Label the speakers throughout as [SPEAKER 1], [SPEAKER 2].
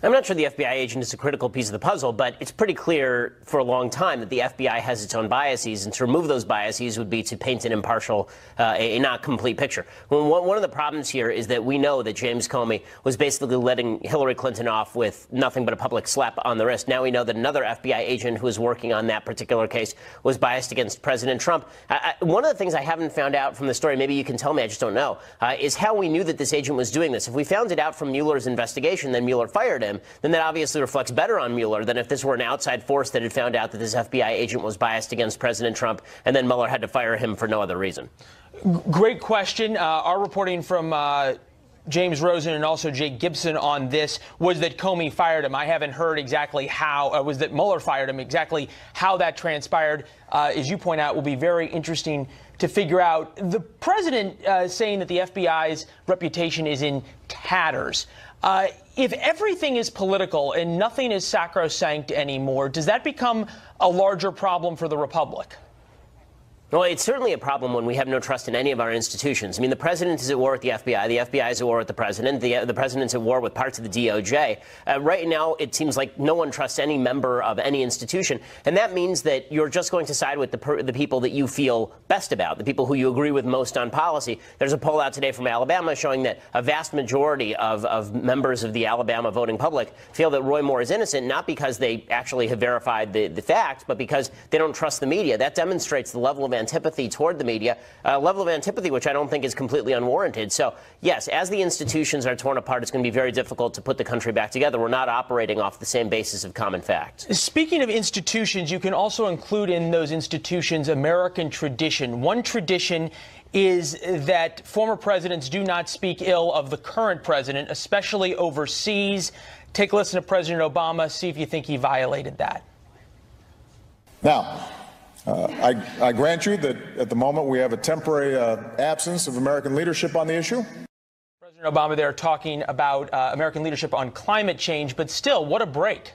[SPEAKER 1] I'm not sure the FBI agent is a critical piece of the puzzle, but it's pretty clear for a long time that the FBI has its own biases, and to remove those biases would be to paint an impartial, a not complete picture. One of the problems here is that we know that James Comey was basically letting Hillary Clinton off with nothing but a public slap on the wrist. Now we know that another FBI agent who was working on that particular case was biased against President Trump. One of the things I haven't found out from the story, maybe you can tell me, I just don't know, is how we knew that this agent was doing this. If we found it out from Mueller's investigation, then Mueller fired him, then that obviously reflects better on Mueller than if this were an outside force that had found out that this FBI agent was biased against President Trump, and then Mueller had to fire him for no other reason.
[SPEAKER 2] Great question. Our reporting from James Rosen and also Jake Gibson on this was that Comey fired him. I haven't heard exactly how, was that Mueller fired him, exactly how that transpired. As you point out, will be very interesting to figure out. The president saying that the FBI's reputation is in tatters. If everything is political and nothing is sacrosanct anymore, does that become a larger problem for the Republic?
[SPEAKER 1] Well, it's certainly a problem when we have no trust in any of our institutions. I mean, the president is at war with the FBI. The FBI is at war with the president. The president's at war with parts of the DOJ. Right now, it seems like no one trusts any member of any institution. And that means that you're just going to side with the people that you feel best about, the people who you agree with most on policy. There's a poll out today from Alabama showing that a vast majority of members of the Alabama voting public feel that Roy Moore is innocent, not because they actually have verified the facts, but because they don't trust the media. That demonstrates the level of antipathy toward the media, a level of antipathy which I don't think is completely unwarranted. So, yes, as the institutions are torn apart, it's going to be very difficult to put the country back together. We're not operating off the same basis of common facts.
[SPEAKER 2] Speaking of institutions, you can also include in those institutions American tradition. One tradition is that former presidents do not speak ill of the current president, especially overseas. Take a listen to President Obama, see if you think he violated that.
[SPEAKER 3] Now, I grant you that at the moment we have a temporary absence of American leadership on the issue.
[SPEAKER 2] President Obama there talking about American leadership on climate change, but still, what a break.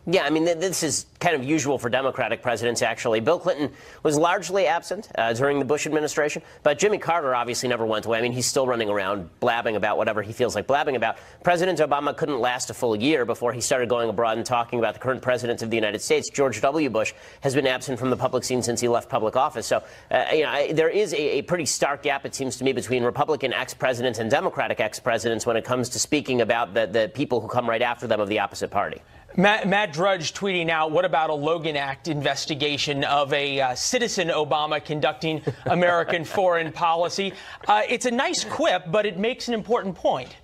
[SPEAKER 1] Yeah, I mean, this is kind of usual for Democratic presidents, actually. Bill Clinton was largely absent during the Bush administration, but Jimmy Carter obviously never went away. I mean, he's still running around blabbing about whatever he feels like blabbing about. President Obama couldn't last a full year before he started going abroad and talking about the current president of the United States. George W. Bush has been absent from the public scene since he left public office. So, there is a pretty stark gap, it seems to me, between Republican ex-presidents and Democratic ex-presidents when it comes to speaking about the people who come right after them of the opposite party.
[SPEAKER 2] Matt Drudge tweeting out, what about a Logan Act investigation of a citizen Obama conducting American foreign policy? It's a nice quip, but it makes an important point.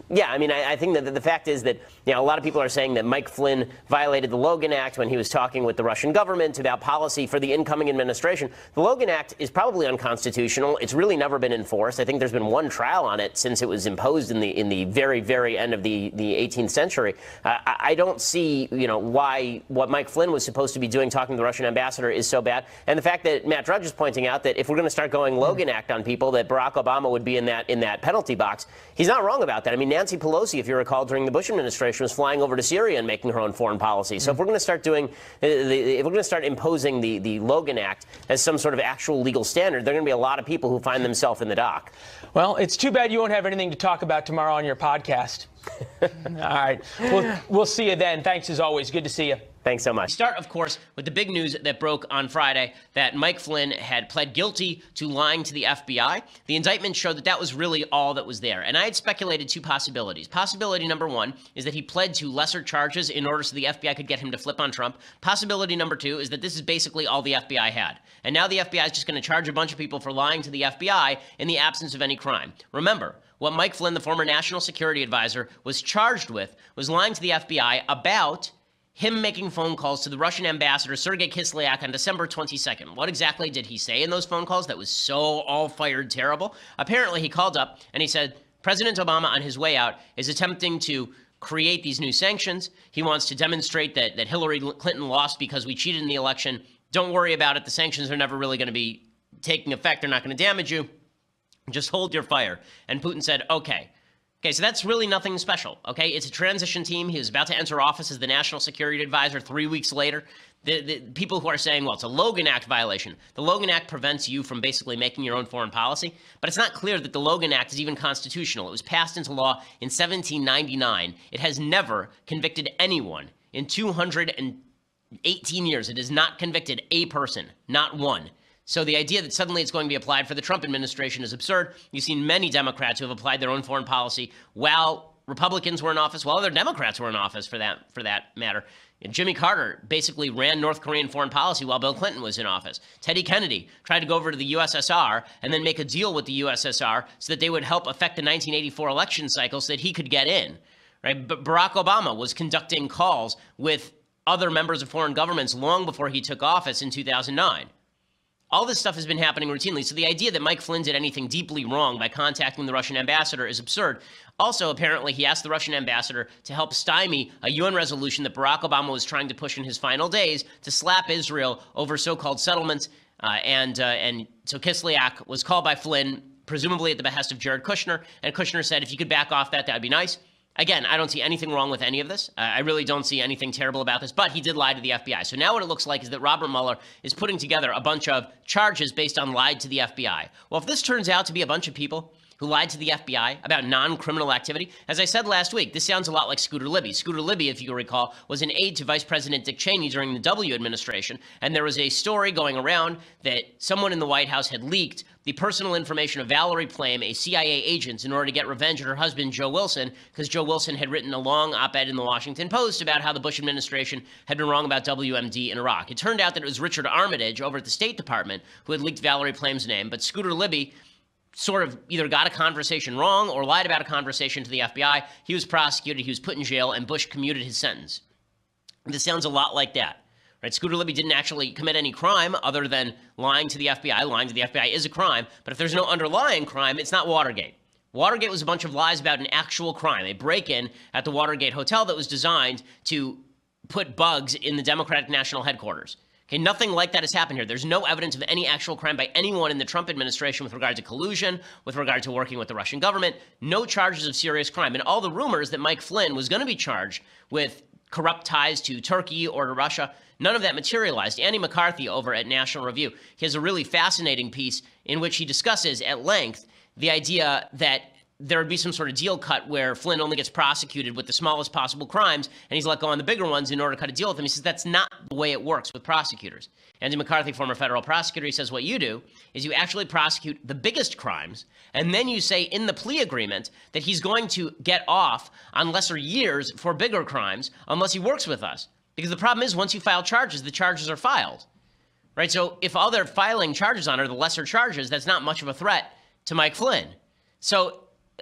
[SPEAKER 1] Yeah, I mean, I think that the fact is that, a lot of people are saying that Mike Flynn violated the Logan Act when he was talking with the Russian government about policy for the incoming administration. The Logan Act is probably unconstitutional. It's really never been enforced. I think there's been one trial on it since it was imposed in the very, very end of the 18th century. I don't see, why what Mike Flynn was supposed to be doing talking to the Russian ambassador is so bad. And the fact that Matt Drudge is pointing out that if we're going to start going Logan Act on people, that Barack Obama would be in that penalty box. He's not wrong about that. I mean, Nancy Pelosi, if you recall, during the Bush administration, was flying over to Syria and making her own foreign policy. So if we're going to start doing, if we're going to start imposing the Logan Act as some sort of actual legal standard, there are going to be a lot of people who find themselves in the dock.
[SPEAKER 2] Well, it's too bad you won't have anything to talk about tomorrow on your podcast. All right. We'll see you then. Thanks as always. Good to see you.
[SPEAKER 1] Thanks so much.
[SPEAKER 4] Start, of course, with the big news that broke on Friday that Mike Flynn had pled guilty to lying to the FBI. The indictment showed that that was really all that was there. And I had speculated two possibilities. Possibility number one is that he pled to lesser charges in order so the FBI could get him to flip on Trump. Possibility number two is that this is basically all the FBI had. And now the FBI is just going to charge a bunch of people for lying to the FBI in the absence of any crime. Remember, what Mike Flynn, the former national security advisor, was charged with was lying to the FBI about him making phone calls to the Russian ambassador, Sergei Kislyak, on December 22nd. What exactly did he say in those phone calls that was so all-fired terrible? Apparently, he called up and he said, President Obama, on his way out, is attempting to create these new sanctions. He wants to demonstrate that Hillary Clinton lost because we cheated in the election. Don't worry about it. The sanctions are never really going to be taking effect. They're not going to damage you. Just hold your fire. And Putin said, okay. Okay, so that's really nothing special, okay? It's a transition team. He was about to enter office as the National Security Advisor 3 weeks later. The people who are saying, well, it's a Logan Act violation. The Logan Act prevents you from basically making your own foreign policy, but it's not clear that the Logan Act is even constitutional. It was passed into law in 1799. It has never convicted anyone in 218 years. It has not convicted a person, not one. So the idea that suddenly it's going to be applied for the Trump administration is absurd. You've seen many Democrats who have applied their own foreign policy while Republicans were in office, while other Democrats were in office for that matter. And Jimmy Carter basically ran North Korean foreign policy while Bill Clinton was in office. Teddy Kennedy tried to go over to the USSR and then make a deal with the USSR so that they would help affect the 1984 election cycle so that he could get in. Right? But Barack Obama was conducting calls with other members of foreign governments long before he took office in 2009. All this stuff has been happening routinely. So the idea that Mike Flynn did anything deeply wrong by contacting the Russian ambassador is absurd. Also, apparently, he asked the Russian ambassador to help stymie a UN resolution that Barack Obama was trying to push in his final days to slap Israel over so-called settlements. And so Kislyak was called by Flynn, presumably at the behest of Jared Kushner. And Kushner said, if you could back off that would be nice. Again, I don't see anything wrong with any of this. I really don't see anything terrible about this, but he did lie to the FBI. So now what it looks like is that Robert Mueller is putting together a bunch of charges based on lied to the FBI. Well, if this turns out to be a bunch of people who lied to the FBI about non-criminal activity, as I said last week, this sounds a lot like Scooter Libby. Scooter Libby, if you recall, was an aide to Vice President Dick Cheney during the W administration, and there was a story going around that someone in the White House had leaked the personal information of Valerie Plame, a CIA agent, in order to get revenge on her husband, Joe Wilson, because Joe Wilson had written a long op-ed in the Washington Post about how the Bush administration had been wrong about WMD in Iraq. It turned out that it was Richard Armitage over at the State Department who had leaked Valerie Plame's name, but Scooter Libby sort of either got a conversation wrong or lied about a conversation to the FBI. He was prosecuted, he was put in jail, and Bush commuted his sentence. This sounds a lot like that. Right? Scooter Libby didn't actually commit any crime other than lying to the FBI. Lying to the FBI is a crime, but if there's no underlying crime, it's not Watergate. Watergate was a bunch of lies about an actual crime, a break-in at the Watergate Hotel that was designed to put bugs in the Democratic National Headquarters. Okay, nothing like that has happened here. There's no evidence of any actual crime by anyone in the Trump administration with regard to collusion, with regard to working with the Russian government, no charges of serious crime. And all the rumors that Mike Flynn was going to be charged with corrupt ties to Turkey or to Russia, none of that materialized. Andy McCarthy over at National Review, he has a really fascinating piece in which he discusses at length the idea that there would be some sort of deal cut where Flynn only gets prosecuted with the smallest possible crimes and he's let go on the bigger ones in order to cut a deal with them. He says that's not the way it works with prosecutors. Andy McCarthy, former federal prosecutor, he says what you do is you actually prosecute the biggest crimes and then you say in the plea agreement that he's going to get off on lesser years for bigger crimes unless he works with us. Because the problem is once you file charges, the charges are filed. Right? So if all they're filing charges on are the lesser charges, that's not much of a threat to Mike Flynn. So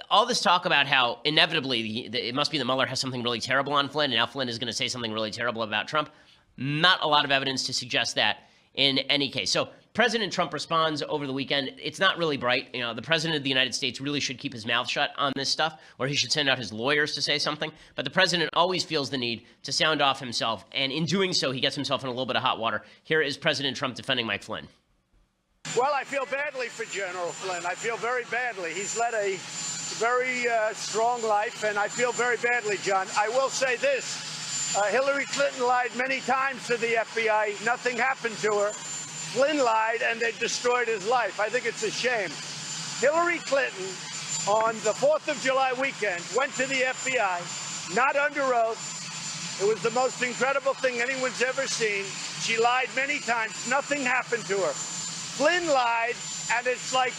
[SPEAKER 4] all this talk about how inevitably it must be that Mueller has something really terrible on Flynn and now Flynn is going to say something really terrible about Trump, not a lot of evidence to suggest that in any case. So President Trump responds over the weekend. It's not really bright. You know, the president of the United States really should keep his mouth shut on this stuff, or he should send out his lawyers to say something. But the president always feels the need to sound off himself, and in doing so, he gets himself in a little bit of hot water. Here is President Trump defending Mike Flynn.
[SPEAKER 5] Well, I feel badly for General Flynn. I feel very badly. He's led a very strong life, and I feel very badly, John. I will say this. Hillary Clinton lied many times to the FBI. Nothing happened to her. Flynn lied, and they destroyed his life. I think it's a shame. Hillary Clinton, on the 4th of July weekend, went to the FBI, not under oath. It was the most incredible thing anyone's ever seen. She lied many times. Nothing happened to her. Flynn lied, and it's like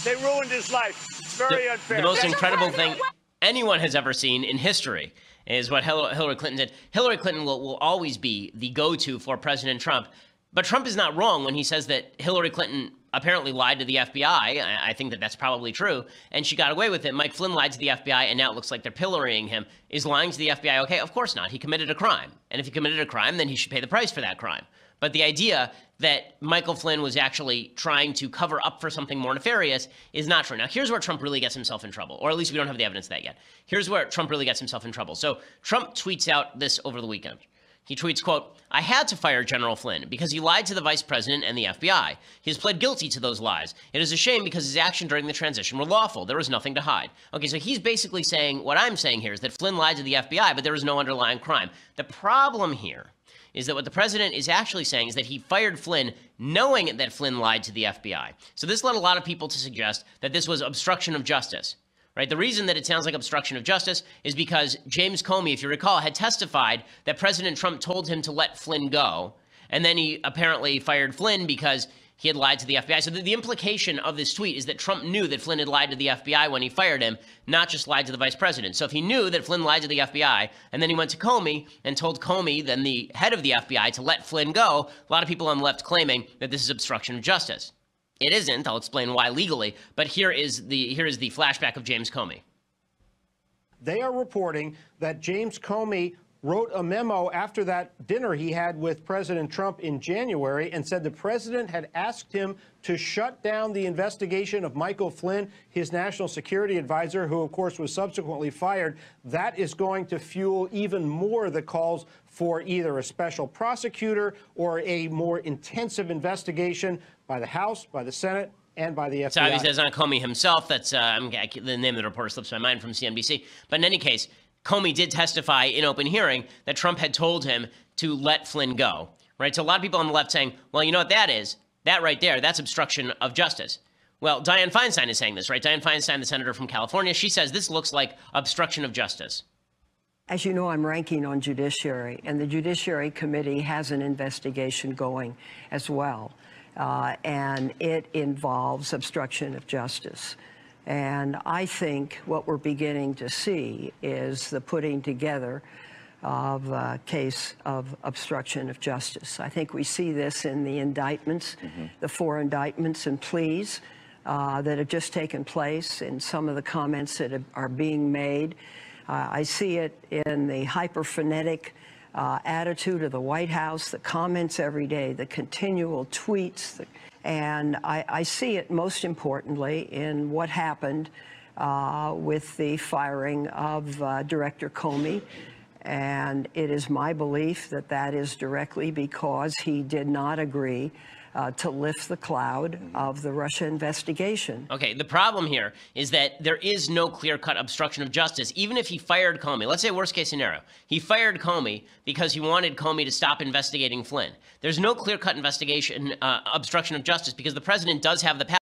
[SPEAKER 5] they ruined his life. It's very unfair.
[SPEAKER 4] The most incredible thing anyone has ever seen in history is what Hillary Clinton did. Hillary Clinton will always be the go-to for President Trump. But Trump is not wrong when he says that Hillary Clinton apparently lied to the FBI. I think that that's probably true. And she got away with it. Mike Flynn lied to the FBI, and now it looks like they're pillorying him. Is lying to the FBI okay? Of course not. He committed a crime. And if he committed a crime, then he should pay the price for that crime. But the idea that Michael Flynn was actually trying to cover up for something more nefarious is not true. Now, here's where Trump really gets himself in trouble, or at least we don't have the evidence of that yet. Here's where Trump really gets himself in trouble. So Trump tweets out this over the weekend. He tweets, quote, "I had to fire General Flynn because he lied to the vice president and the FBI. He has pled guilty to those lies. It is a shame because his action during the transition were lawful. There was nothing to hide." Okay, so he's basically saying, what I'm saying here is that Flynn lied to the FBI, but there was no underlying crime. The problem here is that what the president is actually saying is that he fired Flynn knowing that Flynn lied to the FBI. So this led a lot of people to suggest that this was obstruction of justice. Right? The reason that it sounds like obstruction of justice is because James Comey, if you recall, had testified that President Trump told him to let Flynn go, and then he apparently fired Flynn because he had lied to the FBI. So the implication of this tweet is that Trump knew that Flynn had lied to the FBI when he fired him, not just lied to the vice president. So if he knew that Flynn lied to the FBI, and then he went to Comey and told Comey, then the head of the FBI, to let Flynn go, a lot of people on the left claiming that this is obstruction of justice. It isn't. I'll explain why legally, but here is the flashback of James Comey.
[SPEAKER 6] They are reporting that James Comey wrote a memo after that dinner he had with President Trump in January and said the president had asked him to shut down the investigation of Michael Flynn, his national security advisor, who, of course, was subsequently fired. That is going to fuel even more the calls for either a special prosecutor or a more intensive investigation by the House, by the Senate, and by the FBI.
[SPEAKER 4] So obviously that's not Comey himself. That's the name of the reporter slips my mind from CNBC. But in any case, Comey did testify in open hearing that Trump had told him to let Flynn go, right? So a lot of people on the left saying, well, you know what that is? That right there, that's obstruction of justice. Well, Dianne Feinstein is saying this, right? Dianne Feinstein, the senator from California, she says this looks like obstruction of justice.
[SPEAKER 7] As you know, I'm ranking on Judiciary, and the Judiciary Committee has an investigation going as well, and it involves obstruction of justice. And I think what we're beginning to see is the putting together of a case of obstruction of justice. I think we see this in the indictments, the 4 indictments and pleas that have just taken place, and some of the comments that are being made. I see it in the hyper-frenetic attitude of the White House, the comments every day, the continual tweets, and I see it most importantly in what happened with the firing of Director Comey. And it is my belief that that is directly because he did not agree to lift the cloud of the Russia investigation.
[SPEAKER 4] Okay, the problem here is that there is no clear-cut obstruction of justice. Even if he fired Comey, let's say worst-case scenario, he fired Comey because he wanted Comey to stop investigating Flynn. There's no clear-cut investigation, obstruction of justice, because the president does have the power.